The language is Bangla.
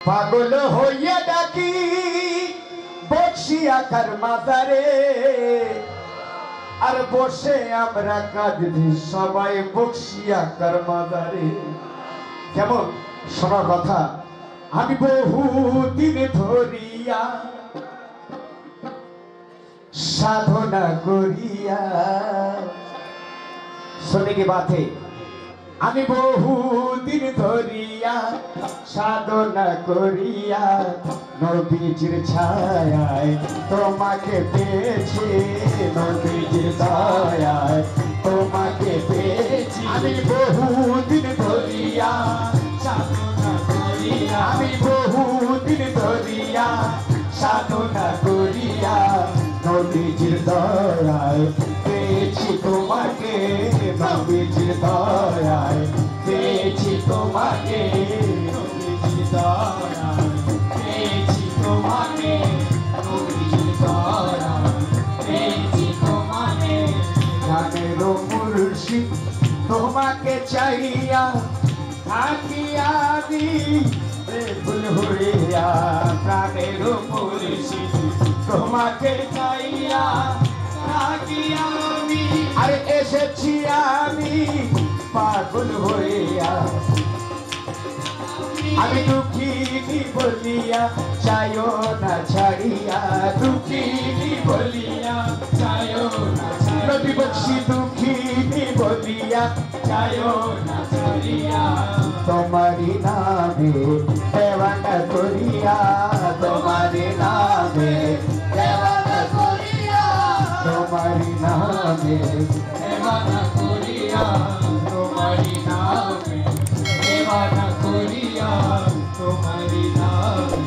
পাগল হইয়া ডাকি বক্সিয়াকার মাজারে, আর বসে আমরা কাঁদছি সবাই বক্সিয়াকার মাজারে। কেমন শোনার কথা, আমি বহুদিন ধরিয়া সাধনা করিয়া, শুনে কি বাতে, আমি বহুদিন ধরিয়া সাধনা করিয়া নবীজির ছায়ায় তোমাকে পেয়েছি, নবীজির ছায়ায় তোমাকে পেয়েছি। আমি বহুদিন ধরিয়া সাধনা করিয়া, আমি বহুদিন ধরিয়া সাধনা করিয়া নবীজির দয়ায় পেয়েছি তোমাকে, নবীজির দয়ায় পেয়েছি তোমাকে, নবীজির দয়ায় পেয়েছি তোমাকে, নবীজির দয়ায় পেয়েছি তোমাকে। জানের মুর্শিদ তোমাকে চাইয়া থাকি আমি বেকুল হইয়া, প্রাণের মুর্শিদ তোমাকে চাইয়া থাকি আমি, আরে এসেছি আমি পাগল হইয়া। আমি দুঃখিনী বলিয়া চাইও না ছাড়িয়া, দুঃখিনী বলিয়া চাইও না ছাড়িয়া, নবী বক্সি দুঃখিনী বলিয়া চাইও না ছাড়িয়া। তোমারি নামে দেওয়ানা করিয়া, তোমারি নামে দেওয়ানা করিয়া, তোমারি নামে দেওয়ানা করিয়া, তোমারি নামে দেওয়ানা করিয়া, তোমারি নামে